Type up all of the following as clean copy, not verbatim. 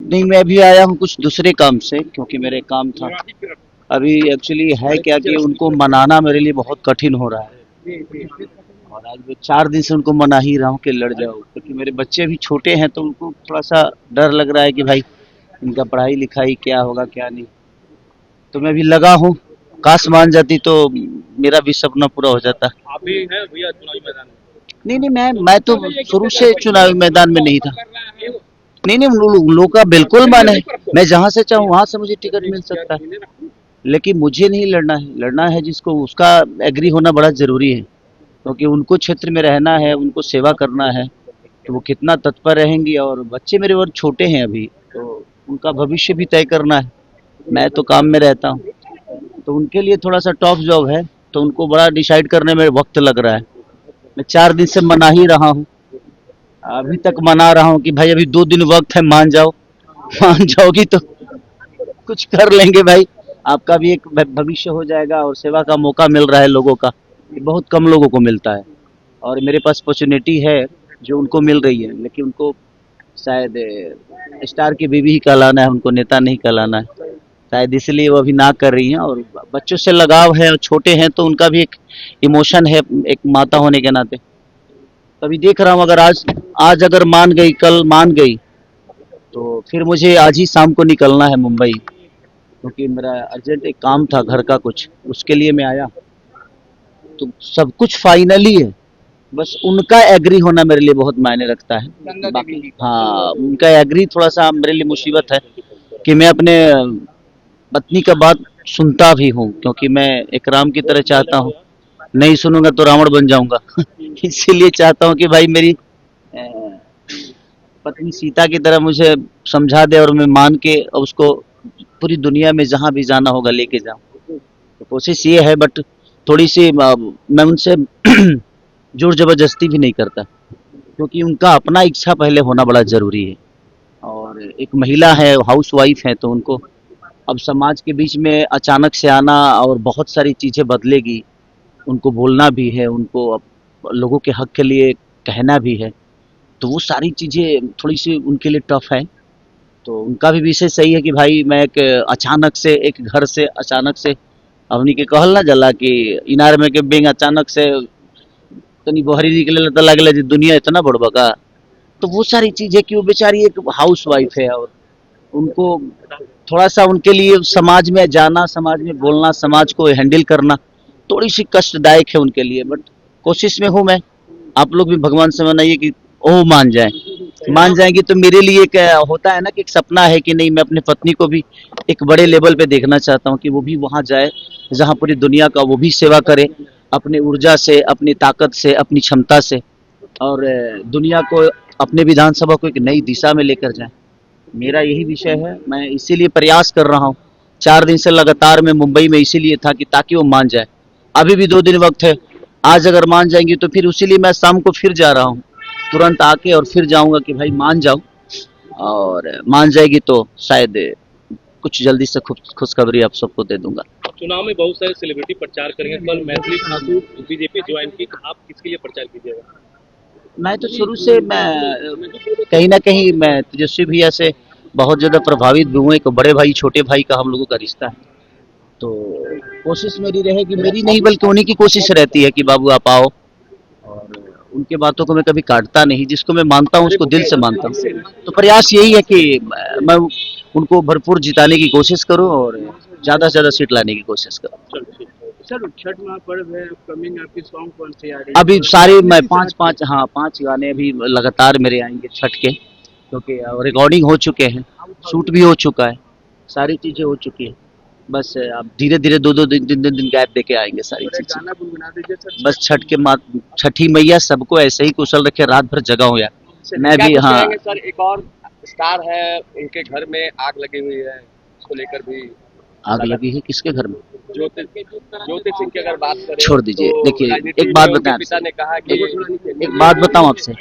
नहीं, मैं अभी आया हूँ कुछ दूसरे काम से, क्योंकि मेरे काम था। अभी एक्चुअली है क्या कि उनको मनाना मेरे लिए बहुत कठिन हो रहा है, और आज मैं 4 दिन से उनको मना ही रहा हूँ कि लड़ जाओ, क्योंकि मेरे बच्चे भी छोटे हैं, तो उनको थोड़ा सा डर लग रहा है कि भाई इनका पढ़ाई लिखाई क्या होगा क्या नहीं। तो मैं भी लगा हूँ, काश मान जाती तो मेरा भी सपना पूरा हो जाता। आप भी हैं भैया चुनावी मैदान में? नहीं नहीं, मैं तो शुरू से चुनावी मैदान में नहीं था। नहीं नहीं, लोग का बिल्कुल मन है, मैं जहाँ से चाहूँ वहाँ से मुझे टिकट मिल सकता है, लेकिन मुझे नहीं लड़ना है। लड़ना है जिसको, उसका एग्री होना बड़ा जरूरी है, क्योंकि उनको क्षेत्र में रहना है, उनको सेवा करना है, तो वो कितना तत्पर रहेंगी। और बच्चे मेरे और छोटे हैं अभी, तो उनका भविष्य भी तय करना है। मैं तो काम में रहता हूँ, तो उनके लिए थोड़ा सा टफ जॉब है, तो उनको बड़ा डिसाइड करने में वक्त लग रहा है। मैं 4 दिन से मना ही रहा हूँ, अभी तक मना रहा हूँ कि भाई अभी 2 दिन वक्त है, मान जाओ। मान जाओगी तो कुछ कर लेंगे भाई, आपका भी एक भविष्य हो जाएगा, और सेवा का मौका मिल रहा है लोगों का, ये बहुत कम लोगों को मिलता है, और मेरे पास अपॉर्चुनिटी है जो उनको मिल रही है। लेकिन उनको शायद स्टार की बीवी ही कहलाना है, उनको नेता नहीं कहलाना है, शायद इसलिए वो अभी ना कर रही हैं। और बच्चों से लगाव है, और छोटे हैं तो उनका भी एक इमोशन है, एक माता होने के नाते। अभी देख रहा हूँ, अगर आज आज अगर मान गई, कल मान गई, तो फिर मुझे आज ही शाम को निकलना है मुंबई, क्योंकि मेरा अर्जेंट एक काम था घर का कुछ, उसके लिए मैं आया। तो सब कुछ फाइनली है, बस उनका एग्री होना मेरे लिए बहुत मायने रखता है। बाकी हाँ, उनका एग्री थोड़ा सा मेरे लिए मुसीबत है, कि मैं अपने पत्नी का बात सुनता भी हूँ, क्योंकि मैं एक राम की तरह चाहता हूँ, नहीं सुनूंगा तो रावण बन जाऊंगा। इसीलिए चाहता हूँ कि भाई मेरी पत्नी सीता की तरह मुझे समझा दे, और मैं मान के उसको पूरी दुनिया में जहाँ भी जाना होगा लेके जाऊँ। तो कोशिश ये है, बट थोड़ी सी मैं उनसे जोर जबरदस्ती भी नहीं करता, क्योंकि उनका अपना इच्छा पहले होना बड़ा जरूरी है। और एक महिला है, हाउस वाइफ है, तो उनको अब समाज के बीच में अचानक से आना, और बहुत सारी चीजें बदलेगी, उनको बोलना भी है, उनको अब लोगों के हक के लिए कहना भी है, तो वो सारी चीजें थोड़ी सी उनके लिए टफ है। तो उनका भी विषय सही है कि भाई मैं एक अचानक से एक घर से अचानक से, हमनी के कहल ना जला कि इनार में के बेंग अचानक से तनी बहरी निकले तो लगले जी दुनिया इतना बड़ बका। तो वो सारी चीजें कि वो बेचारी एक हाउस वाइफ है, और उनको थोड़ा सा उनके लिए समाज में जाना, समाज में बोलना, समाज को हैंडल करना थोड़ी सी कष्टदायक है उनके लिए, बट कोशिश में हूँ मैं। आप लोग भी भगवान से मनाइए कि ओ मान जाए, मान जाएंगी तो मेरे लिए एक होता है ना कि एक सपना है कि नहीं, मैं अपनी पत्नी को भी एक बड़े लेवल पे देखना चाहता हूँ, कि वो भी वहां जाए जहाँ पूरी दुनिया का वो भी सेवा करे, अपनी ऊर्जा से, अपनी ताकत से, अपनी क्षमता से, और दुनिया को, अपने विधानसभा को एक नई दिशा में लेकर जाए। मेरा यही विषय है, मैं इसीलिए प्रयास कर रहा हूँ। 4 दिन से लगातार मैं मुंबई में इसीलिए था कि ताकि वो मान जाए। अभी भी 2 दिन वक्त है, आज अगर मान जाएंगी तो फिर उसीलिए मैं शाम को फिर जा रहा हूँ, तुरंत आके और फिर जाऊंगा कि भाई मान जाओ, और मान जाएगी तो शायद कुछ जल्दी से खुशखबरी आप सबको दे दूंगा। चुनाव में बहुत सारे सेलिब्रिटी प्रचार करेंगे, कल मैथिली ठाकुर बीजेपी ज्वाइन की, आप किसके लिए प्रचार कीजिएगा? मैं तो शुरू से, मैं कहीं ना कहीं मैं तेजस्वी भैया से बहुत ज़्यादा प्रभावित भी हूँ। एक बड़े भाई छोटे भाई का हम लोगों का रिश्ता है, तो कोशिश मेरी रहेगी, मेरी नहीं बल्कि उन्हीं की कोशिश रहती है कि बाबू आप आओ, और उनके बातों को मैं कभी काटता नहीं, जिसको मैं मानता हूँ उसको दिल से मानता हूँ। तो प्रयास यही है कि मैं उनको भरपूर जिताने की कोशिश करूँ, और ज़्यादा से ज़्यादा सीट लाने की कोशिश करूँ। सर छठ महापर्व है अपकमिंग, आपकी सॉन्ग कौन सी आ रही है? अभी सारे मैं पांच गाने अभी लगातार मेरे आएंगे छठ के, क्योंकि रिकॉर्डिंग हो चुके हैं, शूट भी हो चुका है, सारी चीजें हो चुकी है। बस अब धीरे धीरे दो दिन गैप देके आएंगे सारी चीजें। गाना गुनगुना दीजिए सर। बस छठ के छठी मैया सबको ऐसे ही कुशल रखे, रात भर जगा हो यार। मैं भी हाँ, सर एक और स्टार है, उनके घर में आग लगी हुई है, उसको लेकर भी आग लगी है किसके घर में? ज्योति सिंह की अगर बात करें, छोड़ दीजिए, तो देखिए राजनीति एक बात में उनके बताएं पिता आपसे, ने कहा कि एक बात बताऊं आपसे,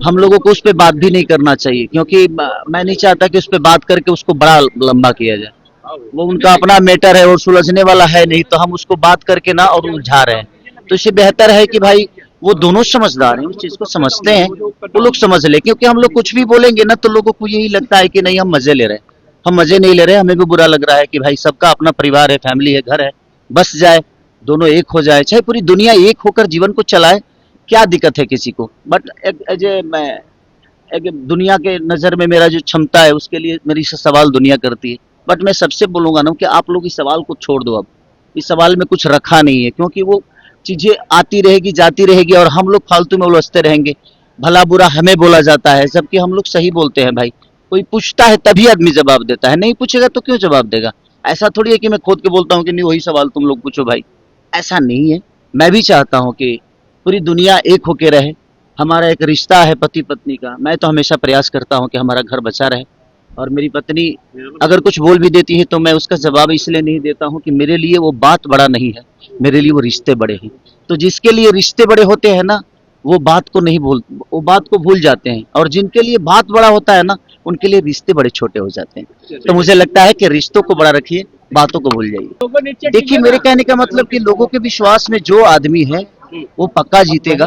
हम लोगों को उस पर बात भी नहीं करना चाहिए, क्योंकि मैं नहीं चाहता कि उस पर बात करके उसको बड़ा लंबा किया जाए। वो उनका अपना मैटर है और सुलझने वाला है नहीं, तो हम उसको बात करके ना और उलझा रहे हैं। तो इससे बेहतर है कि भाई वो दोनों समझदार हैं, उस चीज को समझते हैं, वो लोग समझ ले। क्योंकि हम लोग कुछ भी बोलेंगे ना तो लोगों को यही लगता है कि नहीं हम मजे ले रहे हैं। हम मजे नहीं ले रहे, हमें भी बुरा लग रहा है कि भाई सबका अपना परिवार है, फैमिली है, घर है, बस जाए, दोनों एक हो जाए, चाहे पूरी दुनिया एक होकर जीवन को चलाए, क्या दिक्कत है किसी को। बट एज ए मैं एक दुनिया के नज़र में मेरा जो क्षमता है उसके लिए मेरी से सवाल दुनिया करती है। बट मैं सबसे बोलूंगा ना कि आप लोग इस सवाल को छोड़ दो। अब इस सवाल में कुछ रखा नहीं है, क्योंकि वो चीजें आती रहेगी जाती रहेगी और हम लोग फालतू में उलझते रहेंगे। भला बुरा हमें बोला जाता है, जबकि हम लोग सही बोलते हैं भाई। कोई पूछता है तभी आदमी जवाब देता है, नहीं पूछेगा तो क्यों जवाब देगा। ऐसा थोड़ी है कि मैं खोद के बोलता हूँ कि नहीं वही सवाल तुम लोग पूछो भाई, ऐसा नहीं है। मैं भी चाहता हूँ कि पूरी दुनिया एक होके रहे। हमारा एक रिश्ता है पति पत्नी का, मैं तो हमेशा प्रयास करता हूँ कि हमारा घर बचा रहे। और मेरी पत्नी अगर कुछ बोल भी देती है तो मैं उसका जवाब इसलिए नहीं देता हूँ कि मेरे लिए वो बात बड़ा नहीं है, मेरे लिए वो रिश्ते बड़े हैं। तो जिसके लिए रिश्ते बड़े होते हैं ना, वो बात को नहीं भूल, वो बात को भूल जाते हैं। और जिनके लिए बात बड़ा होता है ना, उनके लिए रिश्ते बड़े छोटे हो जाते हैं। तो मुझे लगता है कि रिश्तों को बड़ा रखिए, बातों को भूल जाइए। देखिए मेरे कहने का मतलब कि लोगों के विश्वास में जो आदमी है वो पक्का जीतेगा।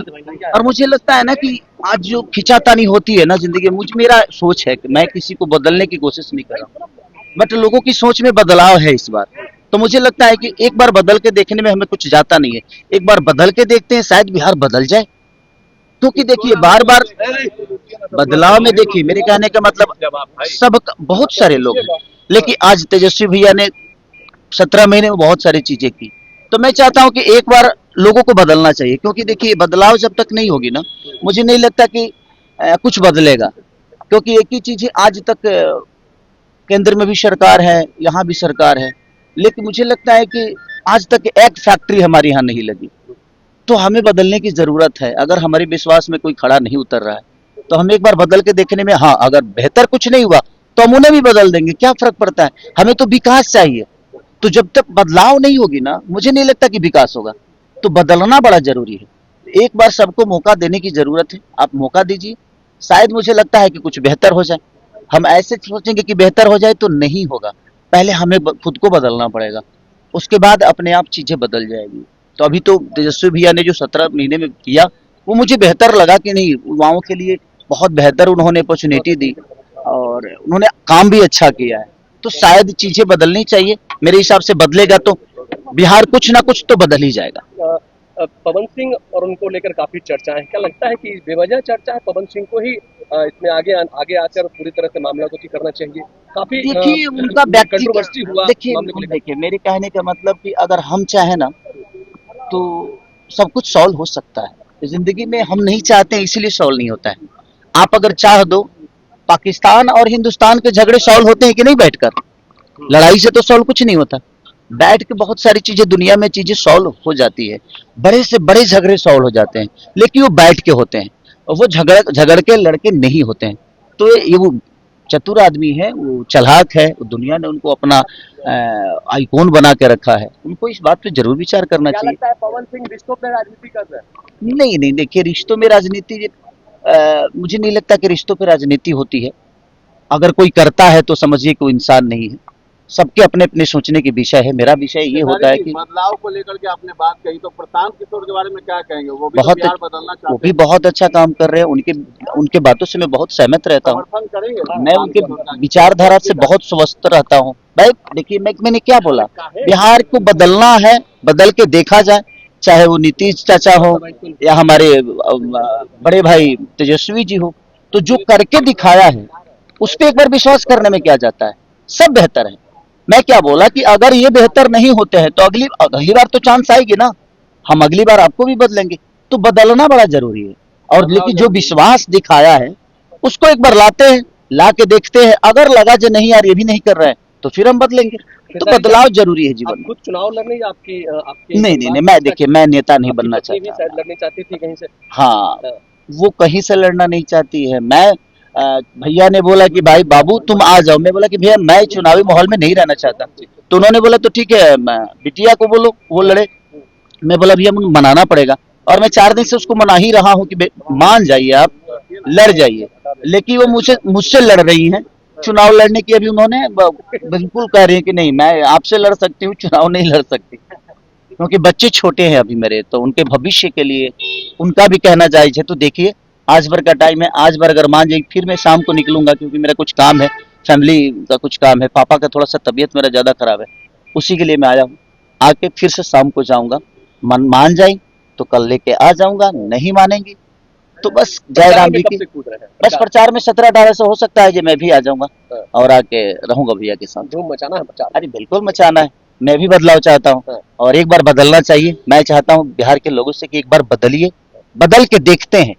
और मुझे लगता है ना कि आज जो खिंचातानी होती है ना जिंदगी में, मुझ मेरा सोच है कि मैं किसी को बदलने की कोशिश नहीं कर रहा हूँ, बट लोगों की सोच में बदलाव है इस बार। तो मुझे लगता है कि एक बार बदल के देखने में हमें कुछ जाता नहीं है, एक बार बदल के देखते हैं, शायद बिहार बदल जाए। क्योंकि देखिए बार बार बदलाव में, देखिए मेरे कहने का मतलब सब बहुत सारे लोग हैं, लेकिन आज तेजस्वी भैया ने 17 महीने में बहुत सारी चीजें की। तो मैं चाहता हूं कि एक बार लोगों को बदलना चाहिए, क्योंकि देखिए बदलाव जब तक नहीं होगी ना, मुझे नहीं लगता कि कुछ बदलेगा। क्योंकि एक ही चीज है, आज तक केंद्र में भी सरकार है, यहाँ भी सरकार है, लेकिन मुझे लगता है कि आज तक एक फैक्ट्री हमारे यहाँ नहीं लगी। तो हमें बदलने की जरूरत है। अगर हमारे विश्वास में कोई खड़ा नहीं उतर रहा है तो हम एक बार बदल के देखने में, हाँ अगर बेहतर कुछ नहीं हुआ तो हम उन्हें भी बदल देंगे, क्या फर्क पड़ता है। हमें तो विकास चाहिए। तो जब तक बदलाव नहीं होगी ना, मुझे नहीं लगता कि विकास होगा। तो बदलना बड़ा जरूरी है। एक बार सबको मौका देने की जरूरत है, आप मौका दीजिए, शायद मुझे लगता है कि कुछ बेहतर हो जाए। हम ऐसे सोचेंगे कि बेहतर हो जाए तो नहीं होगा। पहले हमें खुद को बदलना पड़ेगा, उसके बाद अपने आप चीजें बदल जाएगी। तो अभी तो तेजस्वी भैया ने जो 17 महीने में किया, वो मुझे बेहतर लगा कि नहीं, युवाओं के लिए बहुत बेहतर उन्होंने अपॉर्चुनिटी दी और उन्होंने काम भी अच्छा किया है। तो शायद चीजें बदलनी चाहिए। मेरे हिसाब से बदलेगा तो बिहार कुछ ना कुछ तो बदल ही जाएगा। पवन सिंह और उनको लेकर काफी चर्चा है, क्या लगता है कि बेवजह चर्चा है? पवन सिंह को ही इसमें आगे आकर पूरी तरह से मामला को ठीक करना चाहिए। काफी देखिए उनका व्यक्ति, कंट्रोवर्सी हुआ देखिए मामले को लेकर। देखिए मेरे कहने का मतलब कि अगर हम चाहें ना तो सब कुछ सॉल्व हो सकता है। जिंदगी में हम नहीं चाहते हैं इसलिए सॉल्व नहीं होता है। आप अगर चाह दो, पाकिस्तान और हिंदुस्तान के झगड़े सॉल्व होते हैं कि नहीं बैठकर? लड़ाई से तो सॉल्व कुछ नहीं होता। बैठ के बहुत सारी चीजें दुनिया में चीजें सॉल्व हो जाती है। बड़े से बड़े झगड़े सॉल्व हो जाते हैं, लेकिन वो बैठ के होते हैं और वो झगड़ के लड़के नहीं होते हैं। तो ये वो चतुर आदमी है, वो चालाक है, वो दुनिया ने उनको अपना आइकॉन बना के रखा है। उनको इस बात पे जरूर विचार करना क्या चाहिए। लगता है पवन सिंह रिश्तों पर राजनीति कर रहे हैं? नहीं नहीं, देखिए रिश्तों में राजनीति, मुझे नहीं लगता कि रिश्तोों पे राजनीति होती है। अगर कोई करता है तो समझिए कि वो इंसान नहीं है। सबके अपने अपने सोचने के विषय है। मेरा विषय ये होता है कि बदलाव को लेकर के आपने बात कही, तो प्रशांत किशोर के बारे में क्या कहेंगे? वो भी तो बहुत, बिहार बदलना वो चाहते भी हैं, बहुत अच्छा काम कर रहे हैं। उनके उनके बातों से मैं बहुत सहमत रहता हूँ। समर्थन करेंगे ना? मैं उनके विचारधारा से बहुत स्वस्थ रहता हूँ भाई। देखिए मैंने क्या बोला, बिहार को बदलना है, बदल के देखा जाए। चाहे वो नीतीश चाचा हो या हमारे बड़े भाई तेजस्वी जी हो, तो जो करके दिखाया है उस पर एक बार विश्वास करने में क्या जाता है। सब बेहतर है। मैं क्या बोला कि अगर ये बेहतर नहीं होते हैं तो अगली अगली बार तो चांस आएगी ना, हम अगली बार आपको भी बदलेंगे। तो बदलना बड़ा जरूरी है। और लेकिन जो विश्वास दिखाया है उसको एक बार लाते हैं, ला के देखते हैं। अगर लगा जो नहीं यार ये भी नहीं कर रहे हैं तो फिर हम बदलेंगे। तो बदलाव जरूरी है जीवन आप में। खुद चुनाव लड़ने या आपकी नहीं नहीं नहीं, मैं देखिए मैं नेता नहीं बनना पत्नी भी चाहता। शायद लड़नी चाहती थी कहीं से। हाँ, वो कहीं से लड़ना नहीं चाहती है। मैं भैया ने बोला कि भाई बाबू तुम आ जाओ, मैं बोला कि भैया मैं चुनावी माहौल में नहीं रहना चाहता। तो उन्होंने बोला तो ठीक है बिटिया को बोलो वो लड़े। मैं बोला भैया मुझे मनाना पड़ेगा, और मैं 4 दिन से उसको मना ही रहा हूँ कि मान जाइए आप, लड़ जाइए। लेकिन वो मुझसे लड़ रही हैं। चुनाव लड़ने की अभी उन्होंने बिल्कुल कह रही है कि नहीं मैं आपसे लड़ सकती हूँ, चुनाव नहीं लड़ सकती। क्योंकि बच्चे छोटे हैं अभी मेरे, तो उनके भविष्य के लिए उनका भी कहना जायज है। तो देखिए, आज भर का टाइम है, आज भर अगर मान जाएगी फिर मैं शाम को निकलूंगा, क्योंकि मेरा कुछ काम है, फैमिली का कुछ काम है, पापा का थोड़ा सा तबीयत मेरा ज्यादा खराब है, उसी के लिए मैं आया हूँ। आके फिर से शाम को जाऊंगा, मान जाए तो कल लेके आ जाऊंगा, नहीं मानेंगी तो बस जय प्रचार राम में जी कब की। से कूद रहे हैं? बस प्रचार में 17-18 से हो सकता है कि मैं भी आ जाऊंगा हाँ। और आके रहूंगा भैया के साथ। धूम मचाना है प्रचार। अरे बिल्कुल मचाना है, मैं भी बदलाव चाहता हूँ हाँ। और एक बार बदलना चाहिए। मैं चाहता हूँ बिहार के लोगों से कि एक बार बदलिए, बदल के देखते हैं।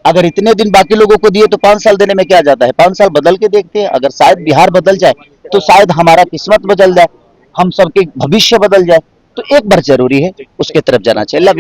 अगर इतने दिन बाकी लोगों को दिए तो 5 साल देने में क्या जाता है, 5 साल बदल के देखते हैं। अगर शायद बिहार बदल जाए तो शायद हमारा किस्मत बदल जाए, हम सबके भविष्य बदल जाए। तो एक बार जरूरी है उसके तरफ जाना चाहिए। Love you.